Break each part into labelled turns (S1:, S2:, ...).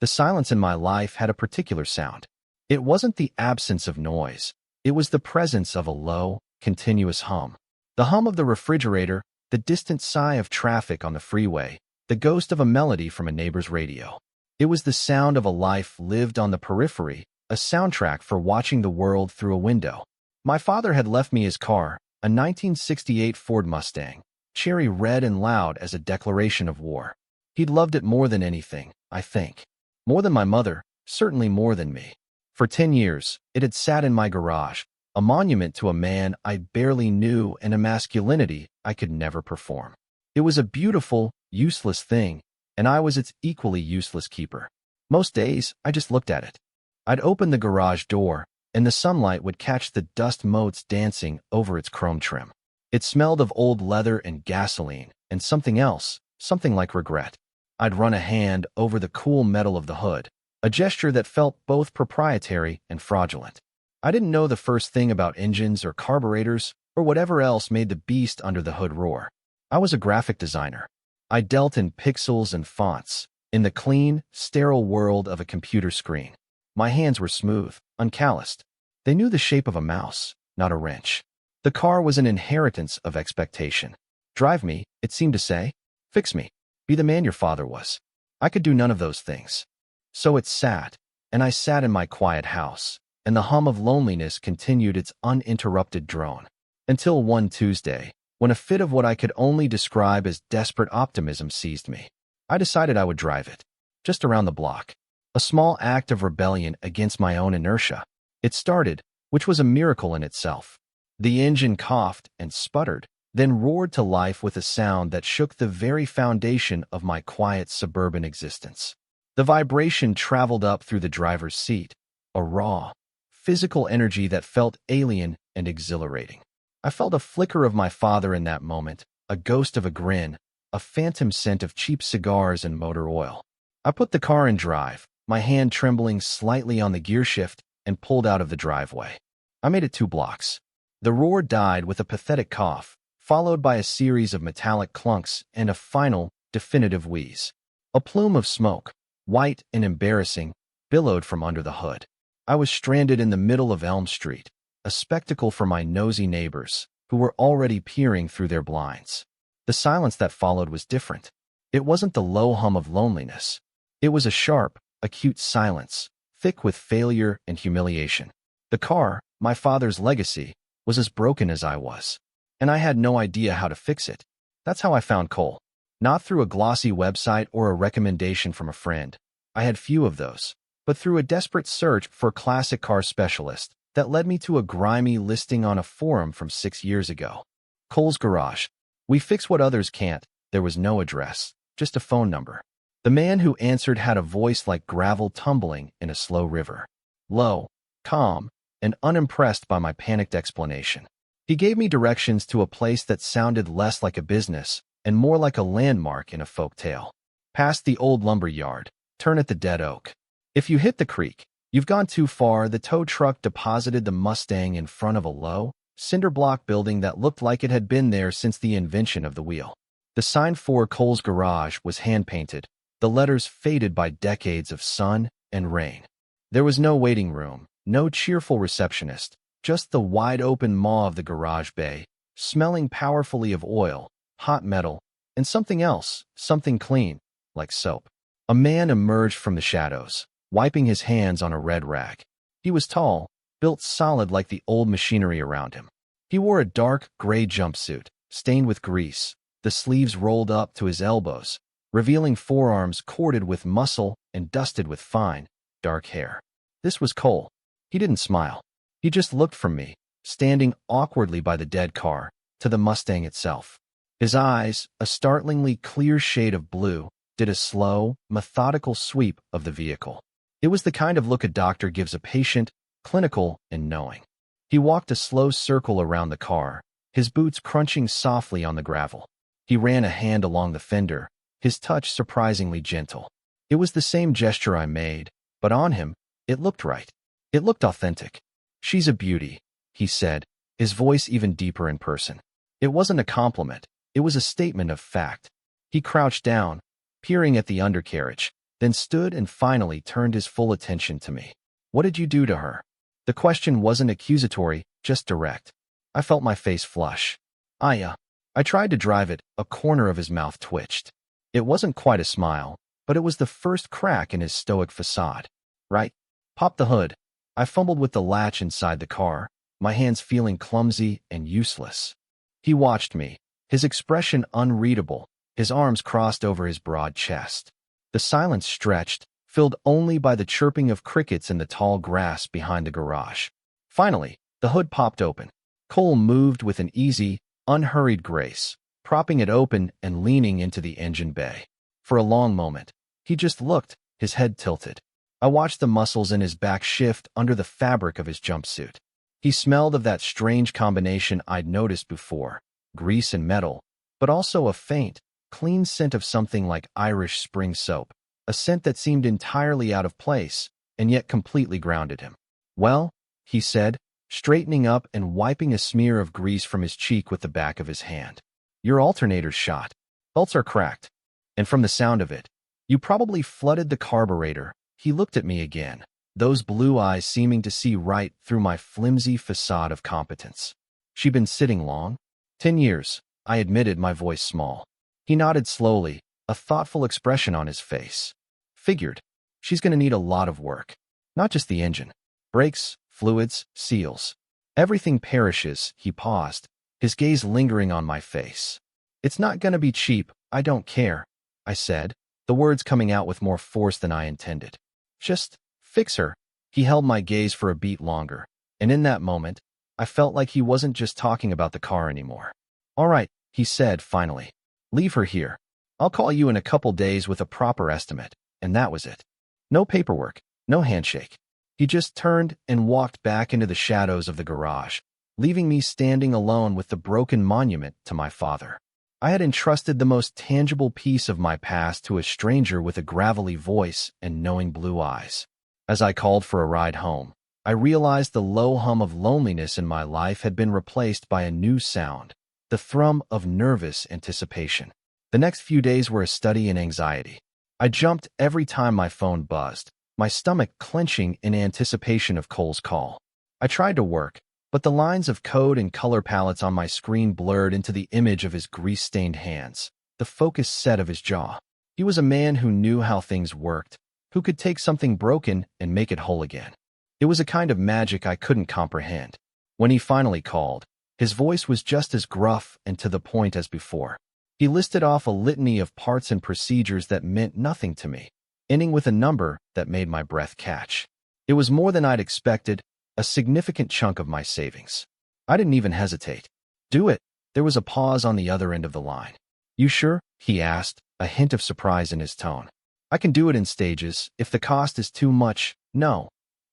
S1: The silence in my life had a particular sound. It wasn't the absence of noise. It was the presence of a low, continuous hum. The hum of the refrigerator, the distant sigh of traffic on the freeway, the ghost of a melody from a neighbor's radio. It was the sound of a life lived on the periphery, a soundtrack for watching the world through a window. My father had left me his car, a 1968 Ford Mustang, cherry red and loud as a declaration of war. He'd loved it more than anything, I think. More than my mother, certainly more than me. For 10 years, it had sat in my garage, a monument to a man I barely knew and a masculinity I could never perform. It was a beautiful, useless thing, and I was its equally useless keeper. Most days, I just looked at it. I'd open the garage door, and the sunlight would catch the dust motes dancing over its chrome trim. It smelled of old leather and gasoline, and something else, something like regret. I'd run a hand over the cool metal of the hood, a gesture that felt both proprietary and fraudulent. I didn't know the first thing about engines or carburetors or whatever else made the beast under the hood roar. I was a graphic designer. I dealt in pixels and fonts, in the clean, sterile world of a computer screen. My hands were smooth, uncalloused. They knew the shape of a mouse, not a wrench. The car was an inheritance of expectation. Drive me, it seemed to say. Fix me. Be the man your father was. I could do none of those things. So it sat, and I sat in my quiet house, and the hum of loneliness continued its uninterrupted drone. Until one Tuesday, when a fit of what I could only describe as desperate optimism seized me. I decided I would drive it, just around the block. A small act of rebellion against my own inertia. It started, which was a miracle in itself. The engine coughed and sputtered, then roared to life with a sound that shook the very foundation of my quiet suburban existence. The vibration traveled up through the driver's seat, a raw, physical energy that felt alien and exhilarating. I felt a flicker of my father in that moment, a ghost of a grin, a phantom scent of cheap cigars and motor oil. I put the car in drive, my hand trembling slightly on the gear shift, and pulled out of the driveway. I made it 2 blocks. The roar died with a pathetic cough, followed by a series of metallic clunks and a final, definitive wheeze. A plume of smoke, white and embarrassing, billowed from under the hood. I was stranded in the middle of Elm Street, a spectacle for my nosy neighbors, who were already peering through their blinds. The silence that followed was different. It wasn't the low hum of loneliness. It was a sharp, acute silence, thick with failure and humiliation. The car, my father's legacy, was as broken as I was, and I had no idea how to fix it. That's how I found Cole. Not through a glossy website or a recommendation from a friend. I had few of those, but through a desperate search for a classic car specialist that led me to a grimy listing on a forum from 6 years ago. Cole's Garage. We fix what others can't. There was no address, just a phone number. The man who answered had a voice like gravel tumbling in a slow river. Low, calm, and unimpressed by my panicked explanation. He gave me directions to a place that sounded less like a business and more like a landmark in a folk tale. Past the old lumber yard, turn at the dead oak. If you hit the creek, you've gone too far. The tow truck deposited the Mustang in front of a low, cinder block building that looked like it had been there since the invention of the wheel. The sign for Cole's Garage was hand-painted, the letters faded by decades of sun and rain. There was no waiting room, no cheerful receptionist, just the wide-open maw of the garage bay, smelling powerfully of oil, hot metal, and something else, something clean, like soap. A man emerged from the shadows, wiping his hands on a red rag. He was tall, built solid like the old machinery around him. He wore a dark gray jumpsuit, stained with grease, the sleeves rolled up to his elbows, revealing forearms corded with muscle and dusted with fine, dark hair. This was Cole. He didn't smile. He just looked from me, standing awkwardly by the dead car, to the Mustang itself. His eyes, a startlingly clear shade of blue, did a slow, methodical sweep of the vehicle. It was the kind of look a doctor gives a patient, clinical and knowing. He walked a slow circle around the car, his boots crunching softly on the gravel. He ran a hand along the fender, his touch surprisingly gentle. It was the same gesture I made, but on him, it looked right. It looked authentic. "She's a beauty," he said, his voice even deeper in person. It wasn't a compliment. It was a statement of fact. He crouched down, peering at the undercarriage, then stood and finally turned his full attention to me. What did you do to her? The question wasn't accusatory, just direct. I felt my face flush. I tried to drive it. A corner of his mouth twitched. It wasn't quite a smile, but it was the first crack in his stoic facade. Right? Pop the hood. I fumbled with the latch inside the car, my hands feeling clumsy and useless. He watched me, his expression unreadable, his arms crossed over his broad chest. The silence stretched, filled only by the chirping of crickets in the tall grass behind the garage. Finally, the hood popped open. Cole moved with an easy, unhurried grace, propping it open and leaning into the engine bay. For a long moment, he just looked, his head tilted. I watched the muscles in his back shift under the fabric of his jumpsuit. He smelled of that strange combination I'd noticed before, grease and metal, but also a faint, clean scent of something like Irish spring soap, a scent that seemed entirely out of place and yet completely grounded him. Well, he said, straightening up and wiping a smear of grease from his cheek with the back of his hand. Your alternator's shot. Belts are cracked. And from the sound of it, you probably flooded the carburetor. He looked at me again, those blue eyes seeming to see right through my flimsy facade of competence. She been sitting long? 10 years, I admitted, my voice small. He nodded slowly, a thoughtful expression on his face. Figured. She's gonna need a lot of work. Not just the engine. Brakes, fluids, seals. Everything perishes. He paused, his gaze lingering on my face. It's not gonna be cheap, I don't care, I said, the words coming out with more force than I intended. Just fix her. He held my gaze for a beat longer, and in that moment, I felt like he wasn't just talking about the car anymore. All right, he said finally. Leave her here. I'll call you in a couple days with a proper estimate, and that was it. No paperwork, no handshake. He just turned and walked back into the shadows of the garage, leaving me standing alone with the broken monument to my father. I had entrusted the most tangible piece of my past to a stranger with a gravelly voice and knowing blue eyes. As I called for a ride home, I realized the low hum of loneliness in my life had been replaced by a new sound, the thrum of nervous anticipation. The next few days were a study in anxiety. I jumped every time my phone buzzed, my stomach clenching in anticipation of Cole's call. I tried to work, but the lines of code and color palettes on my screen blurred into the image of his grease-stained hands, the focused set of his jaw. He was a man who knew how things worked, who could take something broken and make it whole again. It was a kind of magic I couldn't comprehend. When he finally called, his voice was just as gruff and to the point as before. He listed off a litany of parts and procedures that meant nothing to me, ending with a number that made my breath catch. It was more than I'd expected, a significant chunk of my savings. I didn't even hesitate. Do it. There was a pause on the other end of the line. You sure? He asked, a hint of surprise in his tone. I can do it in stages. If the cost is too much, no,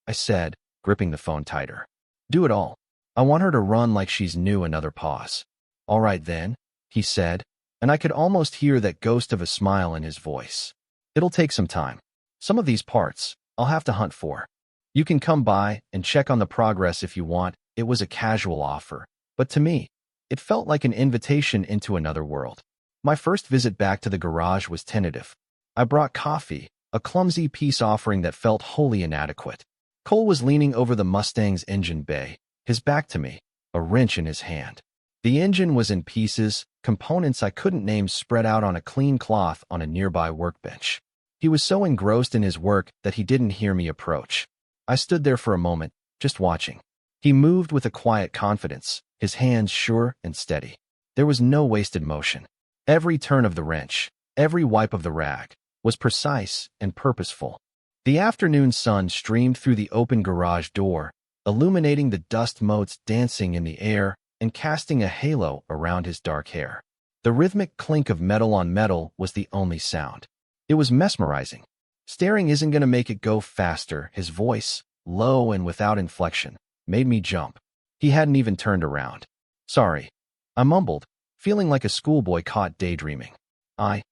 S1: I said, gripping the phone tighter. Do it all. I want her to run like she's new. Another pause. All right then, he said, and I could almost hear that ghost of a smile in his voice. It'll take some time. Some of these parts, I'll have to hunt for. You can come by and check on the progress if you want. It was a casual offer, but to me, it felt like an invitation into another world. My first visit back to the garage was tentative. I brought coffee, a clumsy peace offering that felt wholly inadequate. Cole was leaning over the Mustang's engine bay, his back to me, a wrench in his hand. The engine was in pieces, components I couldn't name spread out on a clean cloth on a nearby workbench. He was so engrossed in his work that he didn't hear me approach. I stood there for a moment, just watching. He moved with a quiet confidence, his hands sure and steady. There was no wasted motion. Every turn of the wrench, every wipe of the rag, was precise and purposeful. The afternoon sun streamed through the open garage door, illuminating the dust motes dancing in the air and casting a halo around his dark hair. The rhythmic clink of metal on metal was the only sound. It was mesmerizing. Staring isn't going to make it go faster. His voice, low and without inflection, made me jump. He hadn't even turned around. Sorry, I mumbled, feeling like a schoolboy caught daydreaming. I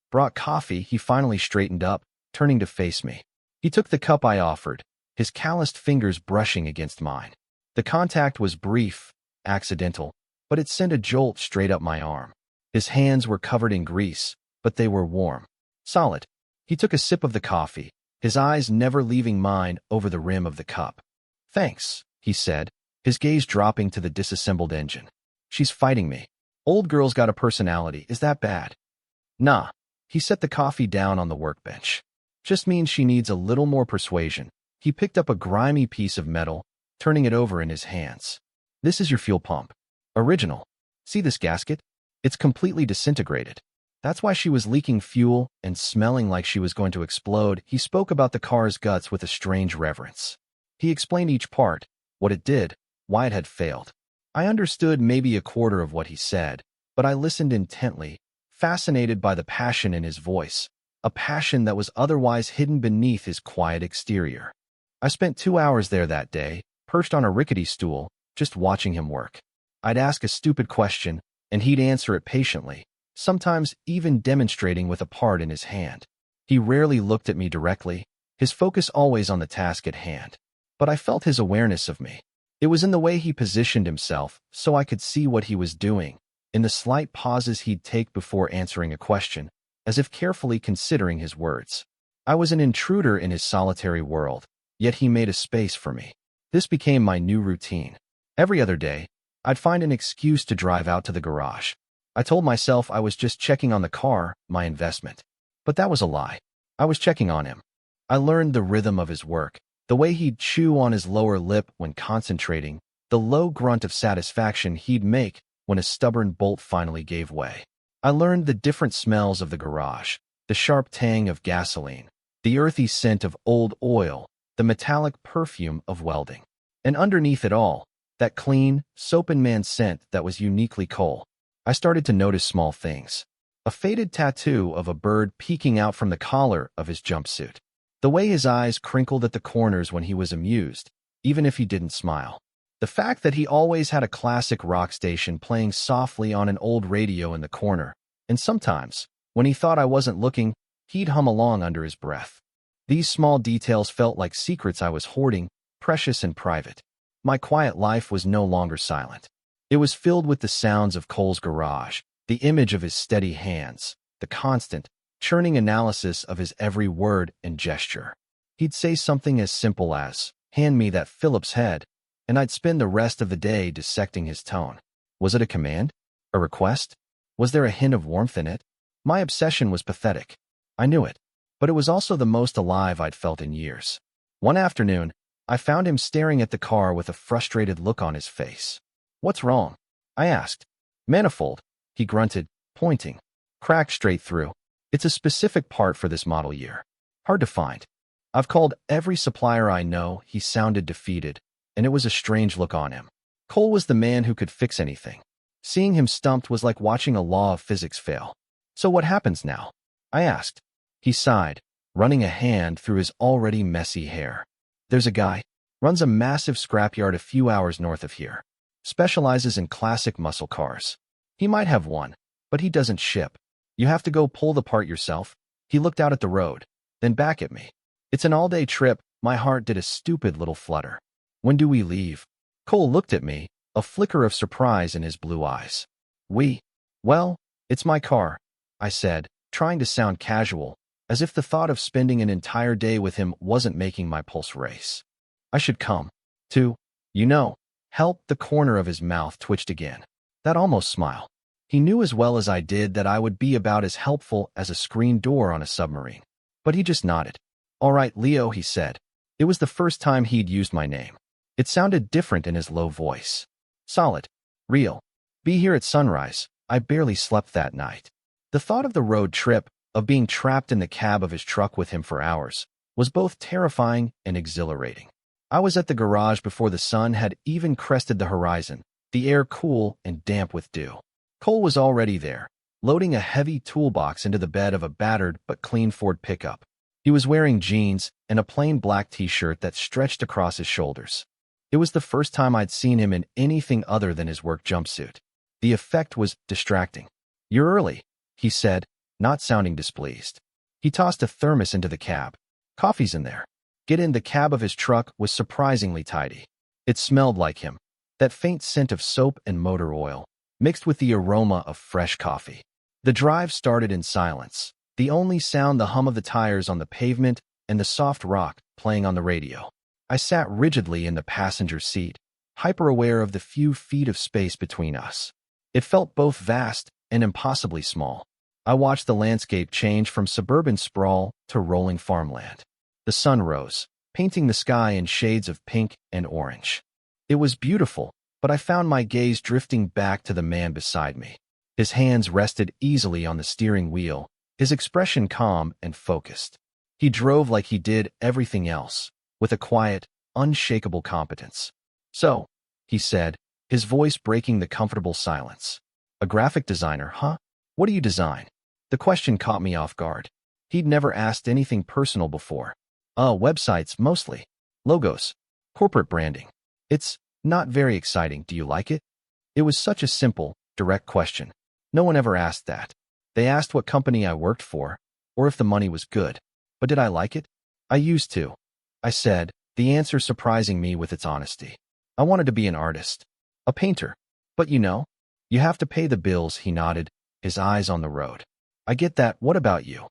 S1: brought coffee. He finally straightened up, turning to face me. He took the cup I offered, his calloused fingers brushing against mine. The contact was brief, accidental, but it sent a jolt straight up my arm. His hands were covered in grease, but they were warm. Solid. He took a sip of the coffee, his eyes never leaving mine over the rim of the cup. "Thanks," he said, his gaze dropping to the disassembled engine. "She's fighting me. Old girl's got a personality. Is that bad?" "Nah." He set the coffee down on the workbench. "Just means she needs a little more persuasion." He picked up a grimy piece of metal, turning it over in his hands. "This is your fuel pump. Original. See this gasket? It's completely disintegrated. That's why she was leaking fuel and smelling like she was going to explode." He spoke about the car's guts with a strange reverence. He explained each part, what it did, why it had failed. I understood maybe a quarter of what he said, but I listened intently, fascinated by the passion in his voice, a passion that was otherwise hidden beneath his quiet exterior. I spent 2 hours there that day, perched on a rickety stool, just watching him work. I'd ask a stupid question, and he'd answer it patiently, sometimes even demonstrating with a part in his hand. He rarely looked at me directly, his focus always on the task at hand. But I felt his awareness of me. It was in the way he positioned himself, so I could see what he was doing, in the slight pauses he'd take before answering a question, as if carefully considering his words. I was an intruder in his solitary world, yet he made a space for me. This became my new routine. Every other day, I'd find an excuse to drive out to the garage. I told myself I was just checking on the car, my investment. But that was a lie. I was checking on him. I learned the rhythm of his work, the way he'd chew on his lower lip when concentrating, the low grunt of satisfaction he'd make when a stubborn bolt finally gave way. I learned the different smells of the garage, the sharp tang of gasoline, the earthy scent of old oil, the metallic perfume of welding. And underneath it all, that clean, soap-and-man scent that was uniquely Cole. I started to notice small things. A faded tattoo of a bird peeking out from the collar of his jumpsuit. The way his eyes crinkled at the corners when he was amused, even if he didn't smile. The fact that he always had a classic rock station playing softly on an old radio in the corner, and sometimes, when he thought I wasn't looking, he'd hum along under his breath. These small details felt like secrets I was hoarding, precious and private. My quiet life was no longer silent. It was filled with the sounds of Cole's garage, the image of his steady hands, the constant, churning analysis of his every word and gesture. He'd say something as simple as, "Hand me that Phillips head," and I'd spend the rest of the day dissecting his tone. Was it a command? A request? Was there a hint of warmth in it? My obsession was pathetic. I knew it, but it was also the most alive I'd felt in years. One afternoon, I found him staring at the car with a frustrated look on his face. "What's wrong?" I asked. "Manifold," he grunted, pointing. "Cracked straight through. It's a specific part for this model year. Hard to find. I've called every supplier I know." He sounded defeated, and it was a strange look on him. Cole was the man who could fix anything. Seeing him stumped was like watching a law of physics fail. "So what happens now?" I asked. He sighed, running a hand through his already messy hair. "There's a guy. Runs a massive scrapyard a few hours north of here. Specializes in classic muscle cars. He might have one, but he doesn't ship. You have to go pull the part yourself." He looked out at the road, then back at me. "It's an all-day trip." My heart did a stupid little flutter. "When do we leave?" Cole looked at me, a flicker of surprise in his blue eyes. Well, it's my car," I said, trying to sound casual, as if the thought of spending an entire day with him wasn't making my pulse race. "I should come, too. Help." The corner of his mouth twitched again. That almost smile. He knew as well as I did that I would be about as helpful as a screen door on a submarine. But he just nodded. "All right, Leo," he said. It was the first time he'd used my name. It sounded different in his low voice. Solid. Real. Be here at sunrise. I barely slept that night. The thought of the road trip, of being trapped in the cab of his truck with him for hours, was both terrifying and exhilarating. I was at the garage before the sun had even crested the horizon, the air cool and damp with dew. Cole was already there, loading a heavy toolbox into the bed of a battered but clean Ford pickup. He was wearing jeans and a plain black t-shirt that stretched across his shoulders. It was the first time I'd seen him in anything other than his work jumpsuit. The effect was distracting. "You're early," he said, not sounding displeased. He tossed a thermos into the cab. "Coffee's in there." Get in. The cab of his truck was surprisingly tidy. It smelled like him, that faint scent of soap and motor oil, mixed with the aroma of fresh coffee. The drive started in silence, The only sound the hum of the tires on the pavement and the soft rock playing on the radio. I sat rigidly in the passenger seat, hyper-aware of the few feet of space between us. It felt both vast and impossibly small. I watched the landscape change from suburban sprawl to rolling farmland. The sun rose, painting the sky in shades of pink and orange. It was beautiful, but I found my gaze drifting back to the man beside me. His hands rested easily on the steering wheel, his expression calm and focused. He drove like he did everything else, with a quiet, unshakable competence. "So," he said, his voice breaking the comfortable silence. "A graphic designer, huh? What do you design?" The question caught me off guard. He'd never asked anything personal before. Websites, mostly. Logos. Corporate branding. It's not very exciting. Do you like it? It was such a simple, direct question. No one ever asked that. They asked what company I worked for, or if the money was good. But did I like it? I used to, I said, the answer surprising me with its honesty. I wanted to be an artist. A painter. But you have to pay the bills, he nodded, his eyes on the road. I get that. What about you?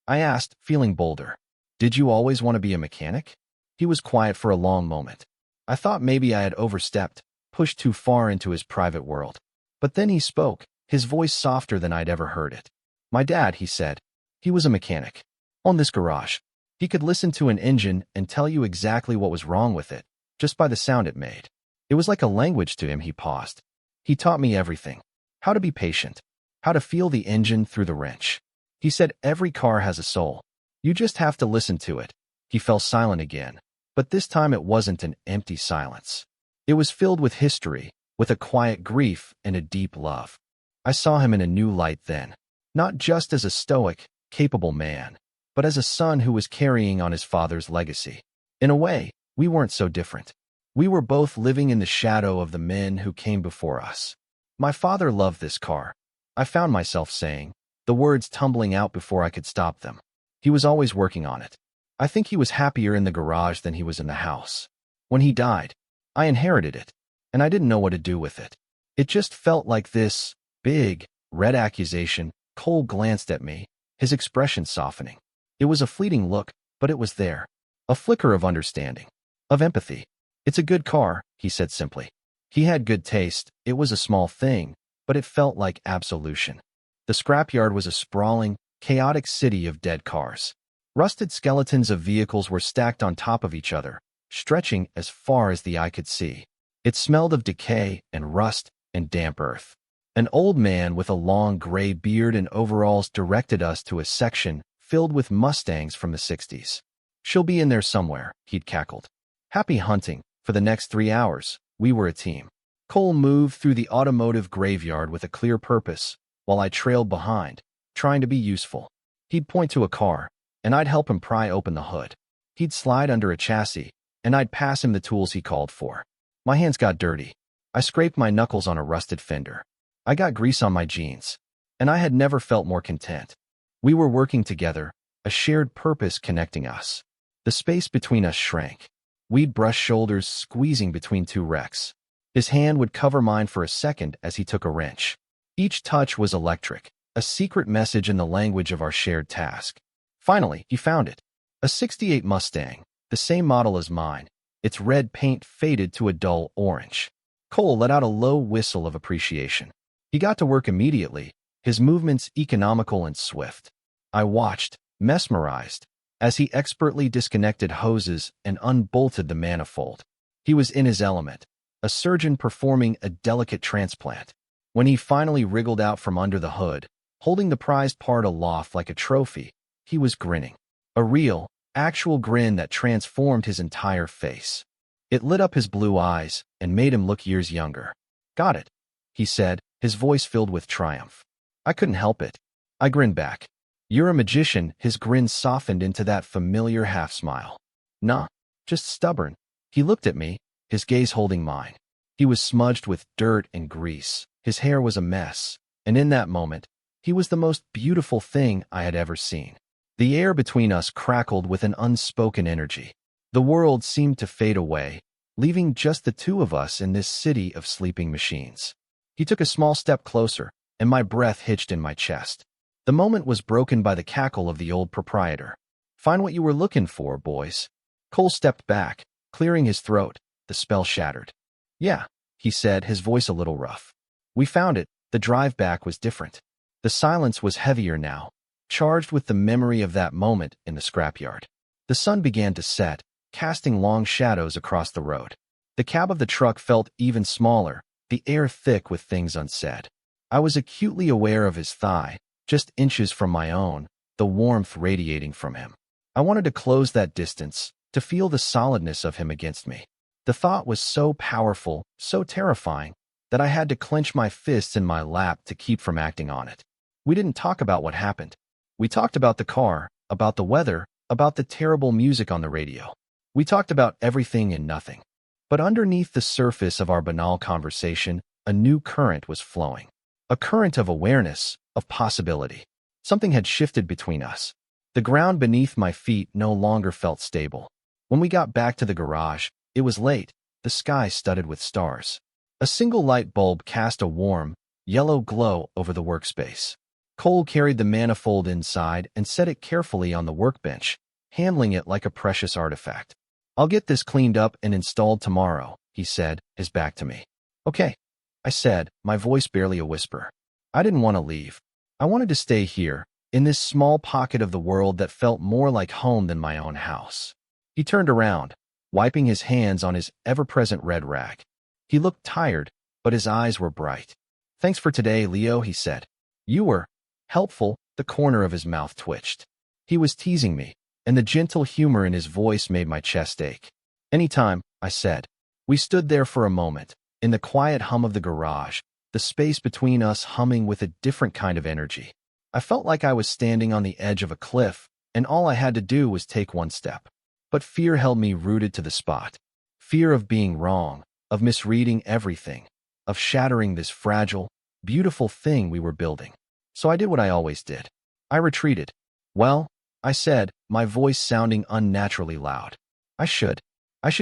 S1: I asked, feeling bolder. Did you always want to be a mechanic? He was quiet for a long moment. I thought maybe I had overstepped, pushed too far into his private world. But then he spoke, his voice softer than I'd ever heard it. My dad, he said. He was a mechanic. On this garage. He could listen to an engine and tell you exactly what was wrong with it, just by the sound it made. It was like a language to him. He paused. He taught me everything. How to be patient. How to feel the engine through the wrench. He said every car has a soul. You just have to listen to it. He fell silent again. But this time it wasn't an empty silence. It was filled with history, with a quiet grief and a deep love. I saw him in a new light then. Not just as a stoic, capable man, but as a son who was carrying on his father's legacy. In a way, we weren't so different. We were both living in the shadow of the men who came before us. My father loved this car. I found myself saying, the words tumbling out before I could stop them. He was always working on it. I think he was happier in the garage than he was in the house. When he died, I inherited it, and I didn't know what to do with it. It just felt like this big, red accusation. Cole glanced at me, his expression softening. It was a fleeting look, but it was there. A flicker of understanding, of empathy. It's a good car, he said simply. He had good taste. It was a small thing, but it felt like absolution. The scrapyard was a sprawling, chaotic city of dead cars. Rusted skeletons of vehicles were stacked on top of each other, stretching as far as the eye could see. It smelled of decay and rust and damp earth. An old man with a long gray beard and overalls directed us to a section filled with Mustangs from the 60s. "She'll be in there somewhere," he'd cackled. Happy hunting. For the next 3 hours, we were a team. Cole moved through the automotive graveyard with a clear purpose, while I trailed behind, trying to be useful. He'd point to a car, and I'd help him pry open the hood. He'd slide under a chassis, and I'd pass him the tools he called for. My hands got dirty. I scraped my knuckles on a rusted fender. I got grease on my jeans, and I had never felt more content. We were working together, a shared purpose connecting us. The space between us shrank. We'd brush shoulders, squeezing between two wrecks. His hand would cover mine for a second as he took a wrench. Each touch was electric, a secret message in the language of our shared task. Finally, he found it. A '68 Mustang, the same model as mine, its red paint faded to a dull orange. Cole let out a low whistle of appreciation. He got to work immediately, his movements economical and swift. I watched, mesmerized, as he expertly disconnected hoses and unbolted the manifold. He was in his element, a surgeon performing a delicate transplant. When he finally wriggled out from under the hood, holding the prized part aloft like a trophy, he was grinning. A real, actual grin that transformed his entire face. It lit up his blue eyes and made him look years younger. "Got it," he said, his voice filled with triumph. I couldn't help it. I grinned back. "You're a magician." His grin softened into that familiar half-smile. "Nah, just stubborn." He looked at me, his gaze holding mine. He was smudged with dirt and grease. His hair was a mess, and in that moment, he was the most beautiful thing I had ever seen. The air between us crackled with an unspoken energy. The world seemed to fade away, leaving just the two of us in this city of sleeping machines. He took a small step closer, and my breath hitched in my chest. The moment was broken by the cackle of the old proprietor. "Find what you were looking for, boys." Cole stepped back, clearing his throat. The spell shattered. "Yeah," he said, his voice a little rough. "We found it." The drive back was different. The silence was heavier now, charged with the memory of that moment in the scrapyard. The sun began to set, casting long shadows across the road. The cab of the truck felt even smaller, the air thick with things unsaid. I was acutely aware of his thigh, just inches from my own, the warmth radiating from him. I wanted to close that distance, to feel the solidness of him against me. The thought was so powerful, so terrifying, that I had to clench my fists in my lap to keep from acting on it. We didn't talk about what happened. We talked about the car, about the weather, about the terrible music on the radio. We talked about everything and nothing. But underneath the surface of our banal conversation, a new current was flowing. A current of awareness, of possibility. Something had shifted between us. The ground beneath my feet no longer felt stable. When we got back to the garage, it was late, the sky studded with stars. A single light bulb cast a warm, yellow glow over the workspace. Cole carried the manifold inside and set it carefully on the workbench, handling it like a precious artifact. "I'll get this cleaned up and installed tomorrow," he said, his back to me. "Okay," I said, my voice barely a whisper. I didn't want to leave. I wanted to stay here, in this small pocket of the world that felt more like home than my own house. He turned around, wiping his hands on his ever-present red rag. He looked tired, but his eyes were bright. "Thanks for today, Leo," he said. "You were helpful." The corner of his mouth twitched. He was teasing me, and the gentle humor in his voice made my chest ache. "Anytime," I said. We stood there for a moment, in the quiet hum of the garage, the space between us humming with a different kind of energy. I felt like I was standing on the edge of a cliff, and all I had to do was take one step. But fear held me rooted to the spot. Fear of being wrong, of misreading everything, of shattering this fragile, beautiful thing we were building. So I did what I always did. I retreated. "Well," I said, my voice sounding unnaturally loud. I should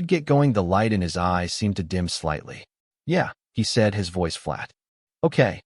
S1: get going." The light in his eyes seemed to dim slightly. "Yeah," he said, his voice flat. "Okay."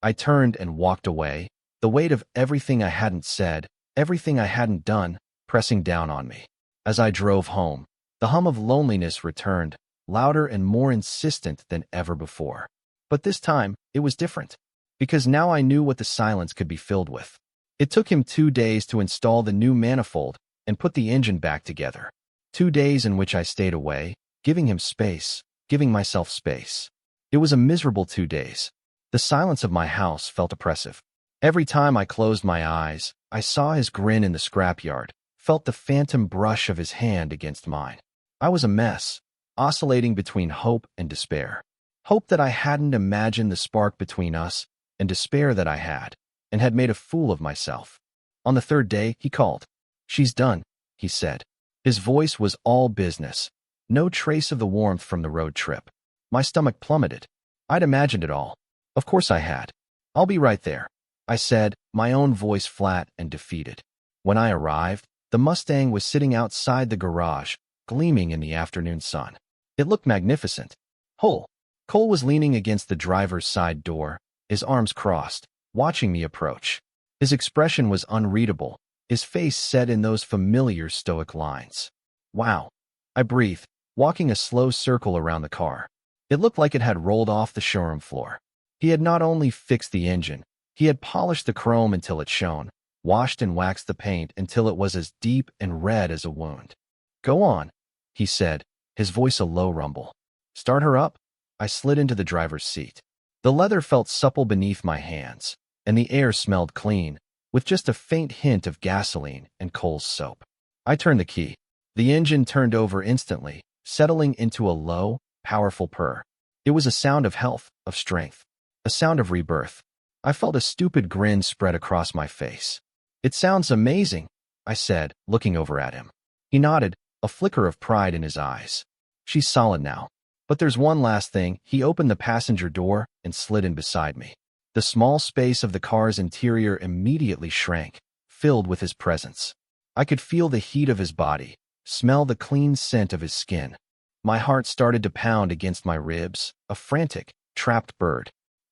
S1: I turned and walked away, the weight of everything I hadn't said, everything I hadn't done, pressing down on me. As I drove home, the hum of loneliness returned, louder and more insistent than ever before. But this time, it was different, because now I knew what the silence could be filled with. It took him 2 days to install the new manifold and put the engine back together. 2 days in which I stayed away, giving him space, giving myself space. It was a miserable 2 days. The silence of my house felt oppressive. Every time I closed my eyes, I saw his grin in the scrapyard, felt the phantom brush of his hand against mine. I was a mess, oscillating between hope and despair. Hope that I hadn't imagined the spark between us, and despair that I had, and had made a fool of myself. On the 3rd day, he called. "She's done," he said. His voice was all business, no trace of the warmth from the road trip. My stomach plummeted. I'd imagined it all. Of course I had. "I'll be right there," I said, my own voice flat and defeated. When I arrived, the Mustang was sitting outside the garage, gleaming in the afternoon sun. It looked magnificent. Cole was leaning against the driver's side door, his arms crossed, watching me approach. His expression was unreadable, his face set in those familiar stoic lines. "Wow," I breathed, walking a slow circle around the car. It looked like it had rolled off the showroom floor. He had not only fixed the engine, he had polished the chrome until it shone, washed and waxed the paint until it was as deep and red as a wound. "Go on," he said, his voice a low rumble. "Start her up?" I slid into the driver's seat. The leather felt supple beneath my hands, and the air smelled clean, with just a faint hint of gasoline and Cole's soap. I turned the key. The engine turned over instantly, settling into a low, powerful purr. It was a sound of health, of strength, a sound of rebirth. I felt a stupid grin spread across my face. "It sounds amazing," I said, looking over at him. He nodded, a flicker of pride in his eyes. "She's solid now. But there's one last thing." He opened the passenger door and slid in beside me. The small space of the car's interior immediately shrank, filled with his presence. I could feel the heat of his body, smell the clean scent of his skin. My heart started to pound against my ribs, a frantic, trapped bird.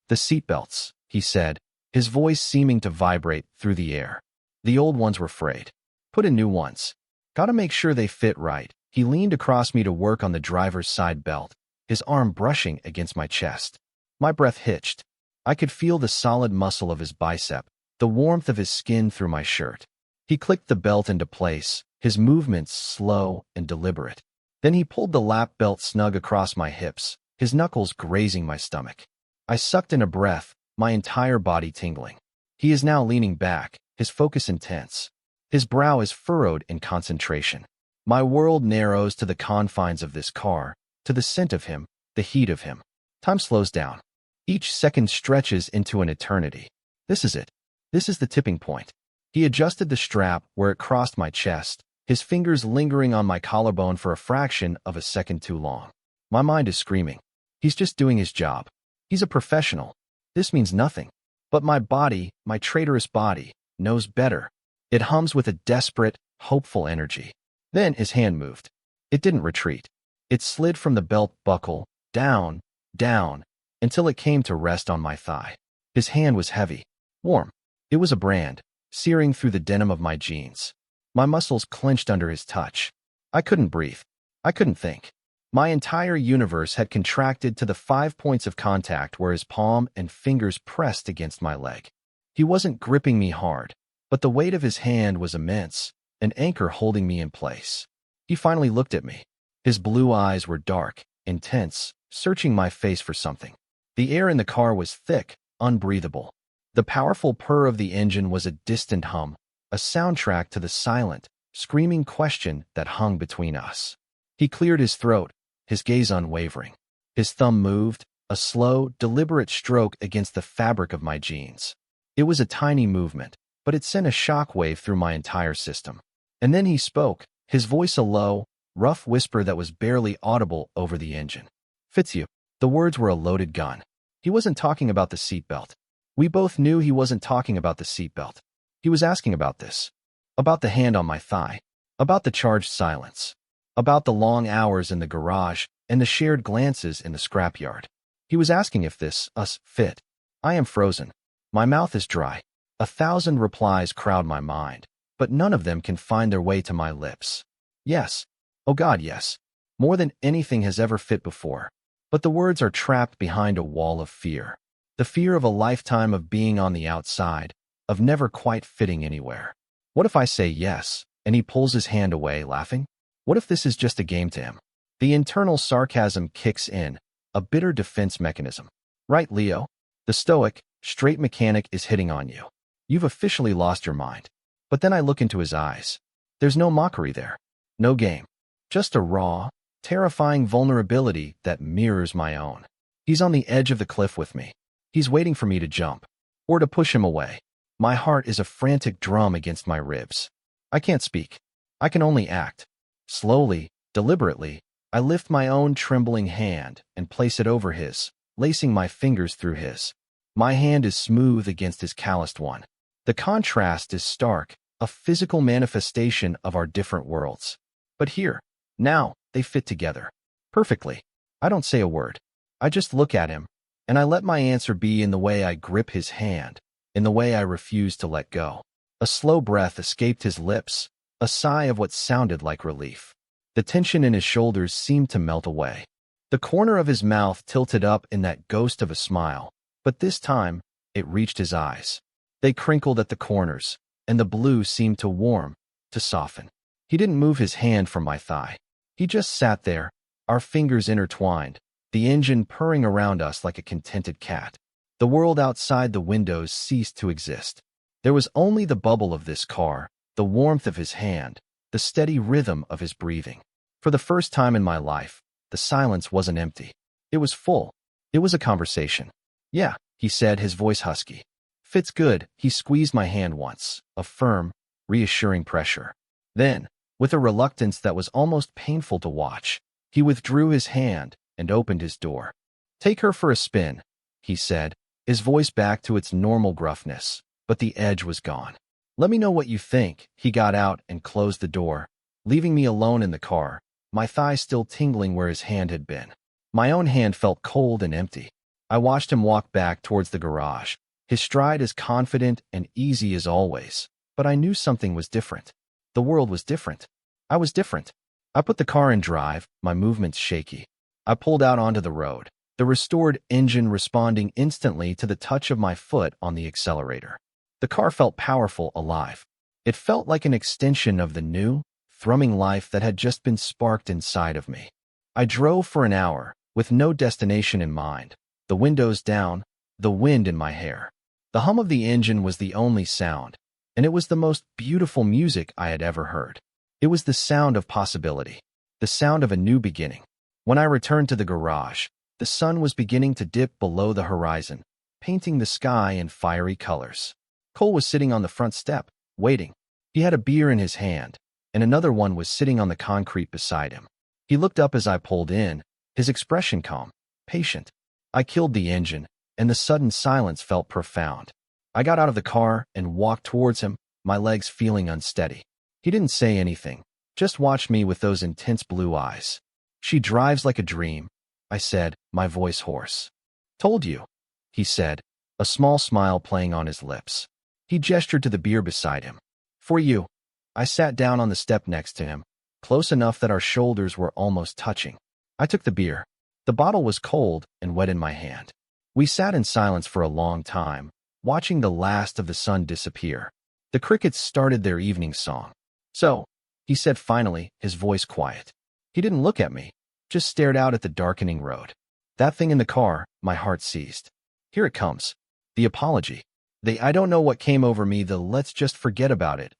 S1: "The seatbelts," he said, his voice seeming to vibrate through the air. The old ones were frayed. Put in new ones. Gotta make sure they fit right. He leaned across me to work on the driver's side belt, his arm brushing against my chest. My breath hitched. I could feel the solid muscle of his bicep, the warmth of his skin through my shirt. He clicked the belt into place, his movements slow and deliberate. Then he pulled the lap belt snug across my hips, his knuckles grazing my stomach. I sucked in a breath, my entire body tingling. He is now leaning back, his focus intense. His brow is furrowed in concentration. My world narrows to the confines of this car, to the scent of him, the heat of him. Time slows down. Each second stretches into an eternity. This is it. This is the tipping point. He adjusted the strap where it crossed my chest, his fingers lingering on my collarbone for a fraction of a second too long. My mind is screaming. He's just doing his job. He's a professional. This means nothing. But my body, my traitorous body, knows better. It hums with a desperate, hopeful energy. Then his hand moved. It didn't retreat. It slid from the belt buckle, down, down, until it came to rest on my thigh. His hand was heavy, warm. It was a brand, searing through the denim of my jeans. My muscles clenched under his touch. I couldn't breathe. I couldn't think. My entire universe had contracted to the 5 points of contact where his palm and fingers pressed against my leg. He wasn't gripping me hard, but the weight of his hand was immense, an anchor holding me in place. He finally looked at me. His blue eyes were dark, intense, searching my face for something. The air in the car was thick, unbreathable. The powerful purr of the engine was a distant hum, a soundtrack to the silent, screaming question that hung between us. He cleared his throat, his gaze unwavering. His thumb moved, a slow, deliberate stroke against the fabric of my jeans. It was a tiny movement, but it sent a shockwave through my entire system. And then he spoke, his voice a low, rough whisper that was barely audible over the engine. "Fits you." The words were a loaded gun. He wasn't talking about the seatbelt. We both knew he wasn't talking about the seatbelt. He was asking about this. About the hand on my thigh. About the charged silence. About the long hours in the garage and the shared glances in the scrapyard. He was asking if us fit. I am frozen. My mouth is dry. 1,000 replies crowd my mind, but none of them can find their way to my lips. Yes. Oh God, yes. More than anything has ever fit before. But the words are trapped behind a wall of fear. The fear of a lifetime of being on the outside, of never quite fitting anywhere. What if I say yes, and he pulls his hand away, laughing? What if this is just a game to him? The internal sarcasm kicks in, a bitter defense mechanism. Right, Leo? The stoic, straight mechanic is hitting on you. You've officially lost your mind. But then I look into his eyes. There's no mockery there. No game. Just a raw, terrifying vulnerability that mirrors my own. He's on the edge of the cliff with me. He's waiting for me to jump, or to push him away. My heart is a frantic drum against my ribs. I can't speak. I can only act. Slowly, deliberately, I lift my own trembling hand and place it over his, lacing my fingers through his. My hand is smooth against his calloused one. The contrast is stark, a physical manifestation of our different worlds. But here, now, they fit together. Perfectly. I don't say a word. I just look at him, and I let my answer be in the way I grip his hand, in the way I refuse to let go. A slow breath escaped his lips, a sigh of what sounded like relief. The tension in his shoulders seemed to melt away. The corner of his mouth tilted up in that ghost of a smile, but this time, it reached his eyes. They crinkled at the corners, and the blue seemed to warm, to soften. He didn't move his hand from my thigh. He just sat there, our fingers intertwined, the engine purring around us like a contented cat. The world outside the windows ceased to exist. There was only the bubble of this car, the warmth of his hand, the steady rhythm of his breathing. For the first time in my life, the silence wasn't empty. It was full. It was a conversation. "Yeah," he said, his voice husky. "Fits good." He squeezed my hand once, a firm, reassuring pressure. Then, with a reluctance that was almost painful to watch, he withdrew his hand and opened his door. "Take her for a spin," he said, his voice back to its normal gruffness, but the edge was gone. "Let me know what you think." He got out and closed the door, leaving me alone in the car, my thigh still tingling where his hand had been. My own hand felt cold and empty. I watched him walk back towards the garage, his stride as confident and easy as always. But I knew something was different. The world was different. I was different. I put the car in drive, my movements shaky. I pulled out onto the road, the restored engine responding instantly to the touch of my foot on the accelerator. The car felt powerful, alive. It felt like an extension of the new, thrumming life that had just been sparked inside of me. I drove for an hour, with no destination in mind, the windows down, the wind in my hair. The hum of the engine was the only sound, and it was the most beautiful music I had ever heard. It was the sound of possibility, the sound of a new beginning. When I returned to the garage, the sun was beginning to dip below the horizon, painting the sky in fiery colors. Cole was sitting on the front step, waiting. He had a beer in his hand, and another one was sitting on the concrete beside him. He looked up as I pulled in, his expression calm, patient. I killed the engine, and the sudden silence felt profound. I got out of the car and walked towards him, my legs feeling unsteady. He didn't say anything, just watched me with those intense blue eyes. "She drives like a dream," I said, my voice hoarse. "Told you," he said, a small smile playing on his lips. He gestured to the beer beside him. "For you." I sat down on the step next to him, close enough that our shoulders were almost touching. I took the beer. The bottle was cold and wet in my hand. We sat in silence for a long time, watching the last of the sun disappear. The crickets started their evening song. "So," he said finally, his voice quiet. He didn't look at me, just stared out at the darkening road. That thing in the car, my heart seized. Here it comes. The apology. I don't know what came over me, the let's just forget about it.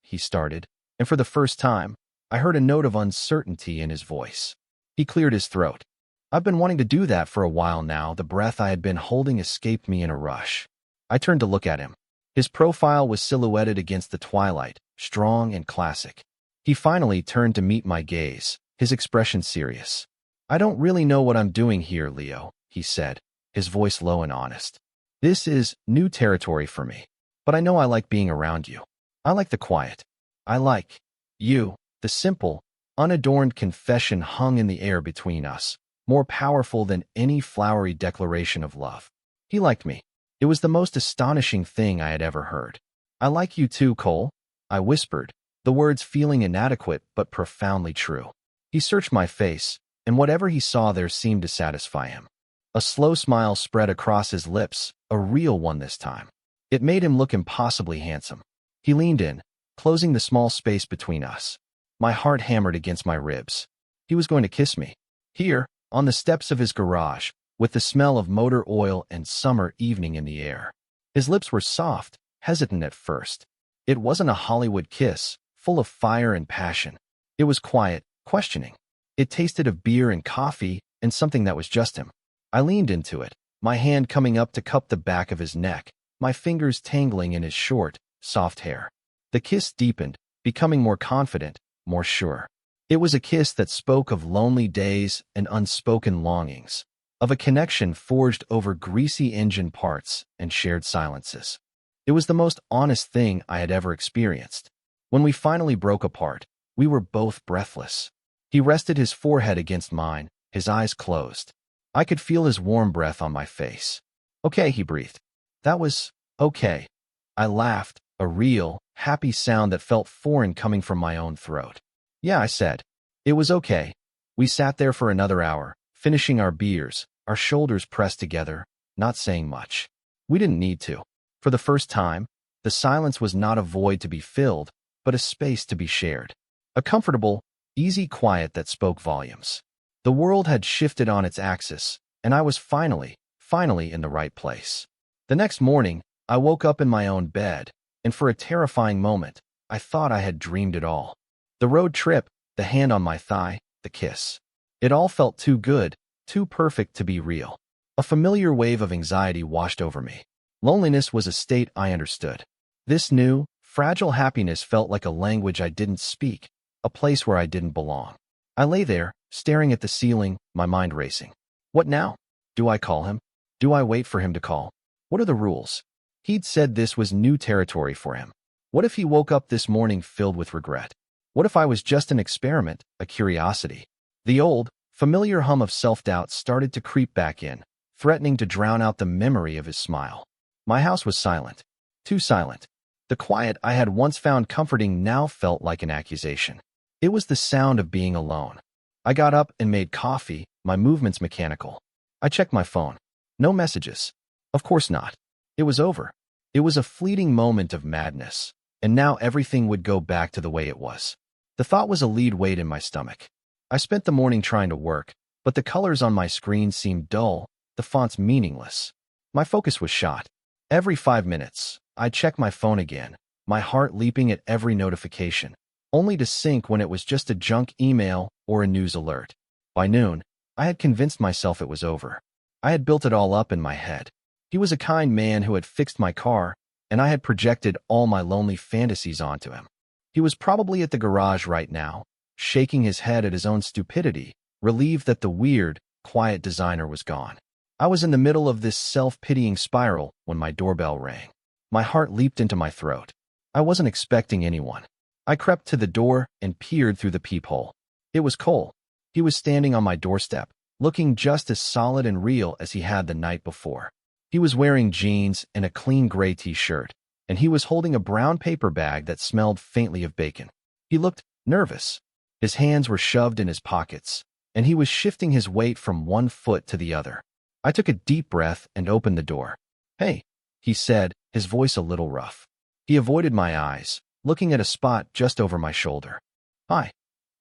S1: He started, and for the first time, I heard a note of uncertainty in his voice. He cleared his throat. "I've been wanting to do that for a while now." The breath I had been holding escaped me in a rush. I turned to look at him. His profile was silhouetted against the twilight, strong and classic. He finally turned to meet my gaze, his expression serious. "I don't really know what I'm doing here, Leo," he said, his voice low and honest. "This is new territory for me, but I know I like being around you. I like the quiet. I like you." The simple, unadorned confession hung in the air between us, more powerful than any flowery declaration of love. He liked me. It was the most astonishing thing I had ever heard. "I like you too, Cole," I whispered, the words feeling inadequate but profoundly true. He searched my face, and whatever he saw there seemed to satisfy him. A slow smile spread across his lips, a real one this time. It made him look impossibly handsome. He leaned in, closing the small space between us. My heart hammered against my ribs. He was going to kiss me. Here, on the steps of his garage, with the smell of motor oil and summer evening in the air. His lips were soft, hesitant at first. It wasn't a Hollywood kiss, full of fire and passion. It was quiet, questioning. It tasted of beer and coffee and something that was just him. I leaned into it, my hand coming up to cup the back of his neck, my fingers tangling in his short, soft hair. The kiss deepened, becoming more confident, more sure. It was a kiss that spoke of lonely days and unspoken longings, of a connection forged over greasy engine parts and shared silences. It was the most honest thing I had ever experienced. When we finally broke apart, we were both breathless. He rested his forehead against mine, his eyes closed. I could feel his warm breath on my face. "Okay," he breathed. "That was okay." I laughed, a real, happy sound that felt foreign coming from my own throat. "Yeah," I said. "It was okay." We sat there for another hour, finishing our beers, our shoulders pressed together, not saying much. We didn't need to. For the first time, the silence was not a void to be filled, but a space to be shared. A comfortable, easy quiet that spoke volumes. The world had shifted on its axis, and I was finally in the right place. The next morning, I woke up in my own bed, and for a terrifying moment, I thought I had dreamed it all. The road trip, the hand on my thigh, the kiss. It all felt too good, too perfect to be real. A familiar wave of anxiety washed over me. Loneliness was a state I understood. This new, fragile happiness felt like a language I didn't speak, a place where I didn't belong. I lay there, staring at the ceiling, my mind racing. What now? Do I call him? Do I wait for him to call? What are the rules? He'd said this was new territory for him. What if he woke up this morning filled with regret? What if I was just an experiment, a curiosity? The old, familiar hum of self-doubt started to creep back in, threatening to drown out the memory of his smile. My house was silent. Too silent. The quiet I had once found comforting now felt like an accusation. It was the sound of being alone. I got up and made coffee, my movements mechanical. I checked my phone. No messages. Of course not. It was over. It was a fleeting moment of madness, and now everything would go back to the way it was. The thought was a lead weight in my stomach. I spent the morning trying to work, but the colors on my screen seemed dull, the fonts meaningless. My focus was shot. Every 5 minutes, I'd check my phone again, my heart leaping at every notification, only to sink when it was just a junk email or a news alert. By noon, I had convinced myself it was over. I had built it all up in my head. He was a kind man who had fixed my car, and I had projected all my lonely fantasies onto him. He was probably at the garage right now, shaking his head at his own stupidity, relieved that the weird, quiet designer was gone. I was in the middle of this self-pitying spiral when my doorbell rang. My heart leaped into my throat. I wasn't expecting anyone. I crept to the door and peered through the peephole. It was Cole. He was standing on my doorstep, looking just as solid and real as he had the night before. He was wearing jeans and a clean gray t-shirt, and he was holding a brown paper bag that smelled faintly of bacon. He looked nervous. His hands were shoved in his pockets, and he was shifting his weight from one foot to the other. I took a deep breath and opened the door. "Hey," he said, his voice a little rough. He avoided my eyes, looking at a spot just over my shoulder. "Hi,"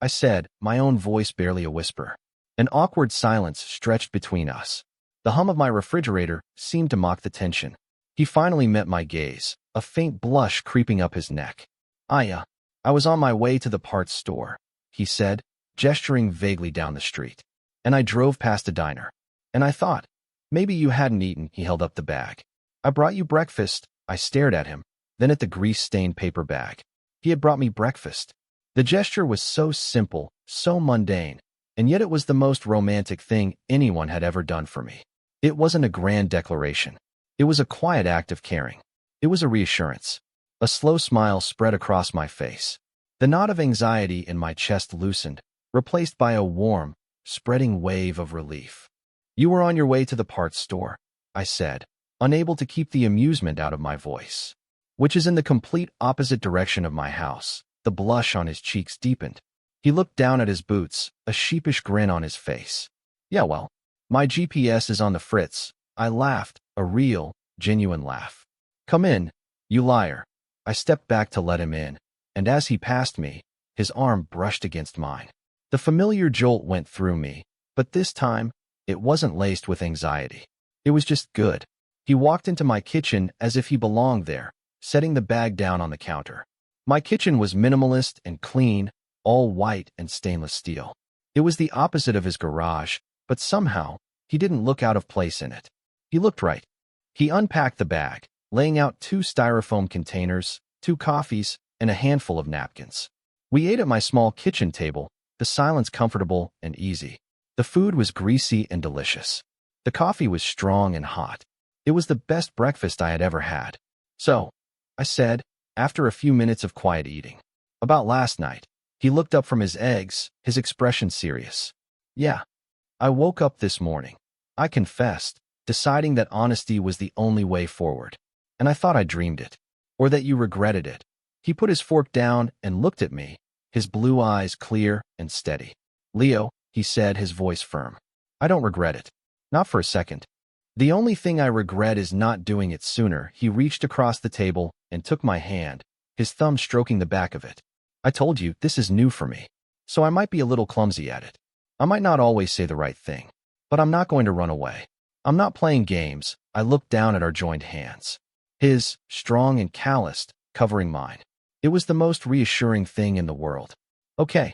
S1: I said, my own voice barely a whisper. An awkward silence stretched between us. The hum of my refrigerator seemed to mock the tension. He finally met my gaze, a faint blush creeping up his neck. I was on my way to the parts store," he said, gesturing vaguely down the street. "And I drove past a diner. And I thought, maybe you hadn't eaten." He held up the bag. "I brought you breakfast." I stared at him, then at the grease-stained paper bag. He had brought me breakfast. The gesture was so simple, so mundane, and yet it was the most romantic thing anyone had ever done for me. It wasn't a grand declaration. It was a quiet act of caring. It was a reassurance. A slow smile spread across my face. The knot of anxiety in my chest loosened, replaced by a warm, spreading wave of relief. "You were on your way to the parts store," I said, unable to keep the amusement out of my voice. "Which is in the complete opposite direction of my house." The blush on his cheeks deepened. He looked down at his boots, a sheepish grin on his face. "Yeah, well, my GPS is on the fritz." I laughed, a real, genuine laugh. "Come in, you liar." I stepped back to let him in, and as he passed me, his arm brushed against mine. The familiar jolt went through me, but this time, it wasn't laced with anxiety. It was just good. He walked into my kitchen as if he belonged there, setting the bag down on the counter. My kitchen was minimalist and clean, all white and stainless steel. It was the opposite of his garage, but somehow, he didn't look out of place in it. He looked right. He unpacked the bag, laying out 2 styrofoam containers, 2 coffees, and a handful of napkins. We ate at my small kitchen table, the silence comfortable and easy. The food was greasy and delicious. The coffee was strong and hot. It was the best breakfast I had ever had. "So," I said, after a few minutes of quiet eating. "About last night." He looked up from his eggs, his expression serious. "Yeah. I woke up this morning," I confessed, deciding that honesty was the only way forward. "And I thought I dreamed it. Or that you regretted it." He put his fork down and looked at me, his blue eyes clear and steady. "Leo," he said, his voice firm. "I don't regret it. Not for a second. The only thing I regret is not doing it sooner." He reached across the table and took my hand, his thumb stroking the back of it. "I told you, this is new for me, so I might be a little clumsy at it. I might not always say the right thing, but I'm not going to run away. I'm not playing games." I looked down at our joined hands, his, strong and calloused, covering mine. It was the most reassuring thing in the world. "Okay,"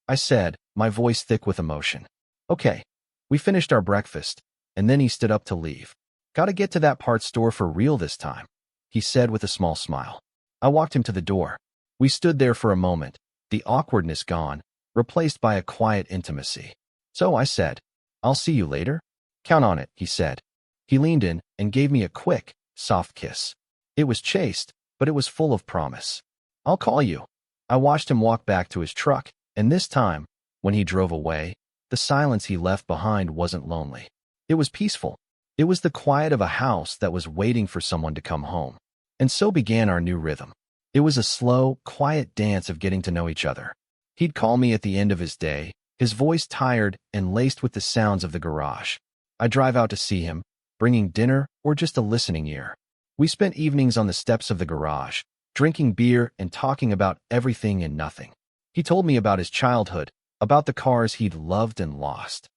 S1: I said, my voice thick with emotion. "Okay." We finished our breakfast, and then he stood up to leave. "Gotta get to that parts store for real this time," he said with a small smile. I walked him to the door. We stood there for a moment, the awkwardness gone, replaced by a quiet intimacy. "So," I said, "I'll see you later?" "Count on it," he said. He leaned in and gave me a quick, soft kiss. It was chaste, but it was full of promise. "I'll call you." I watched him walk back to his truck, and this time, when he drove away, the silence he left behind wasn't lonely. It was peaceful. It was the quiet of a house that was waiting for someone to come home. And so began our new rhythm. It was a slow, quiet dance of getting to know each other. He'd call me at the end of his day, his voice tired and laced with the sounds of the garage. I'd drive out to see him, bringing dinner or just a listening ear. We spent evenings on the steps of the garage, drinking beer and talking about everything and nothing. He told me about his childhood, about the cars he'd loved and lost.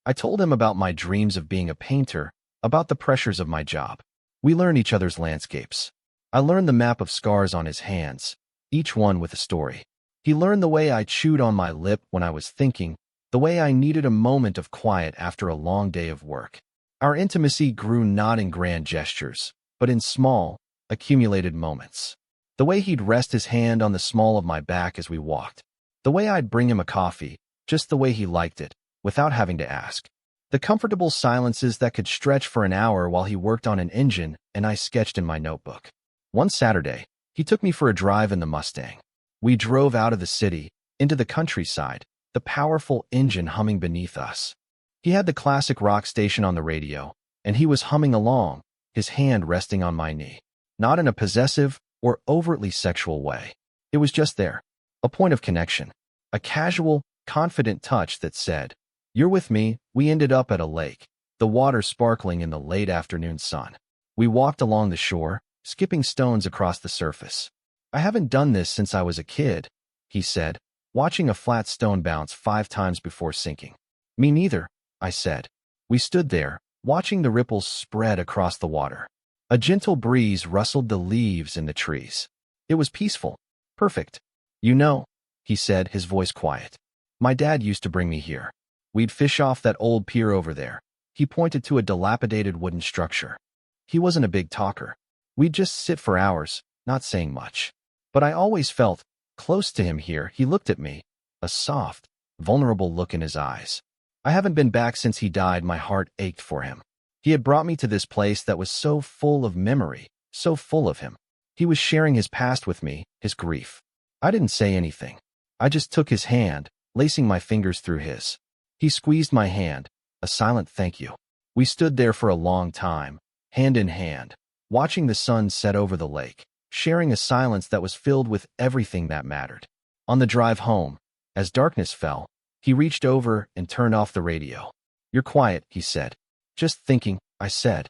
S1: I told him about my dreams of being a painter, about the pressures of my job. We learned each other's landscapes. I learned the map of scars on his hands, each one with a story. He learned the way I chewed on my lip when I was thinking, the way I needed a moment of quiet after a long day of work. Our intimacy grew not in grand gestures, but in small, accumulated moments. The way he'd rest his hand on the small of my back as we walked. The way I'd bring him a coffee, just the way he liked it, without having to ask. The comfortable silences that could stretch for an hour while he worked on an engine and I sketched in my notebook. One Saturday, he took me for a drive in the Mustang. We drove out of the city, into the countryside, the powerful engine humming beneath us. He had the classic rock station on the radio, and he was humming along, his hand resting on my knee. Not in a possessive or overtly sexual way. It was just there, a point of connection, a casual, confident touch that said, "You're with me." We ended up at a lake, the water sparkling in the late afternoon sun. We walked along the shore, skipping stones across the surface. "I haven't done this since I was a kid," he said, watching a flat stone bounce 5 times before sinking. "Me neither," I said. We stood there, watching the ripples spread across the water. A gentle breeze rustled the leaves in the trees. It was peaceful, perfect. "You know," he said, his voice quiet, "my dad used to bring me here. We'd fish off that old pier over there." He pointed to a dilapidated wooden structure. He wasn't a big talker. We'd just sit for hours, not saying much. But I always felt close to him here. He looked at me, a soft, vulnerable look in his eyes. I haven't been back since he died. My heart ached for him. He had brought me to this place that was so full of memory, so full of him. He was sharing his past with me, his grief. I didn't say anything. I just took his hand, lacing my fingers through his. He squeezed my hand, a silent thank you. We stood there for a long time, hand in hand, watching the sun set over the lake, sharing a silence that was filled with everything that mattered. On the drive home, as darkness fell, he reached over and turned off the radio. "You're quiet," he said. "Just thinking," I said,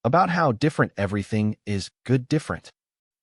S1: "about how different everything is. Good different."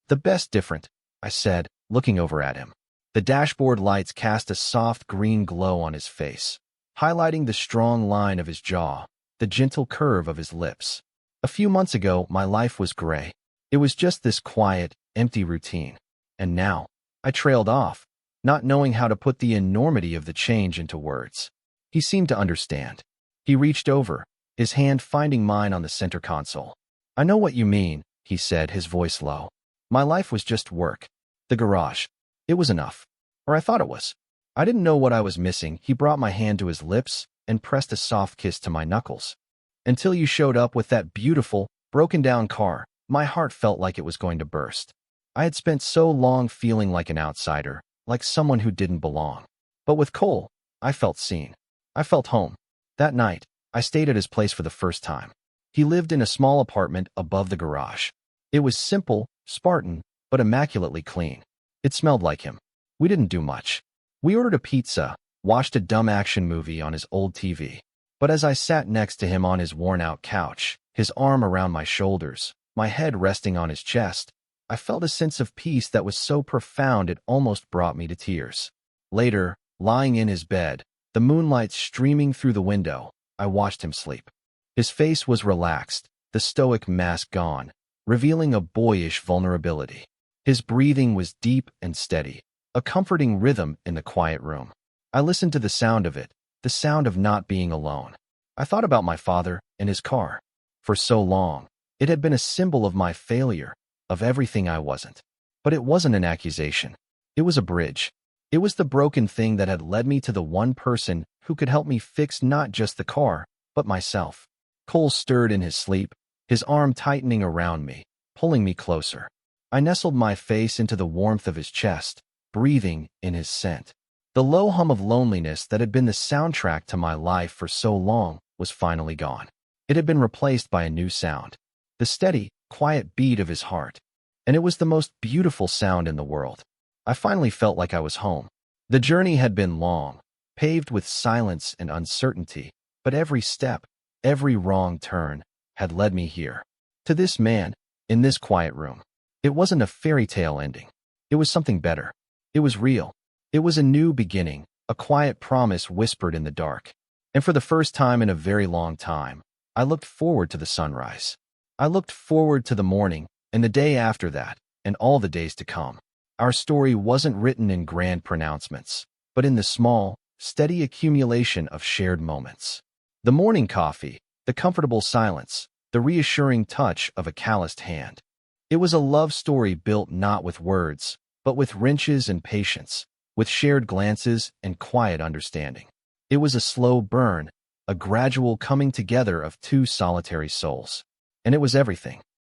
S1: "The best different," I said, looking over at him. The dashboard lights cast a soft green glow on his face, highlighting the strong line of his jaw, the gentle curve of his lips. A few months ago, my life was gray. It was just this quiet, empty routine. And now, I trailed off, not knowing how to put the enormity of the change into words. He seemed to understand. He reached over, his hand finding mine on the center console. "I know what you mean," he said, his voice low. "My life was just work. The garage. It was enough. Or I thought it was. I didn't know what I was missing." He brought my hand to his lips and pressed a soft kiss to my knuckles. "Until you showed up with that beautiful, broken-down car, my heart felt like it was going to burst. I had spent so long feeling like an outsider, like someone who didn't belong. But with Cole, I felt seen. I felt home. That night, I stayed at his place for the first time. He lived in a small apartment above the garage. It was simple, Spartan, but immaculately clean. It smelled like him. We didn't do much. We ordered a pizza, watched a dumb action movie on his old TV. But as I sat next to him on his worn-out couch, his arm around my shoulders, my head resting on his chest, I felt a sense of peace that was so profound it almost brought me to tears. Later, lying in his bed, the moonlight streaming through the window, I watched him sleep. His face was relaxed, the stoic mask gone, revealing a boyish vulnerability. His breathing was deep and steady, a comforting rhythm in the quiet room. I listened to the sound of it, the sound of not being alone. I thought about my father and his car. For so long, it had been a symbol of my failure, of everything I wasn't. But it wasn't an accusation. It was a bridge. It was the broken thing that had led me to the one person who could help me fix not just the car, but myself. Cole stirred in his sleep, his arm tightening around me, pulling me closer. I nestled my face into the warmth of his chest, breathing in his scent. The low hum of loneliness that had been the soundtrack to my life for so long was finally gone. It had been replaced by a new sound, the steady, quiet beat of his heart. And it was the most beautiful sound in the world. I finally felt like I was home. The journey had been long, paved with silence and uncertainty, but every step, every wrong turn, had led me here. To this man, in this quiet room. It wasn't a fairy tale ending. It was something better. It was real. It was a new beginning, a quiet promise whispered in the dark. And for the first time in a very long time, I looked forward to the sunrise. I looked forward to the morning, and the day after that, and all the days to come. Our story wasn't written in grand pronouncements, but in the small, steady accumulation of shared moments. The morning coffee, the comfortable silence, the reassuring touch of a calloused hand. It was a love story built not with words, but with wrenches and patience, with shared glances and quiet understanding. It was a slow burn, a gradual coming together of two solitary souls. And it was everything.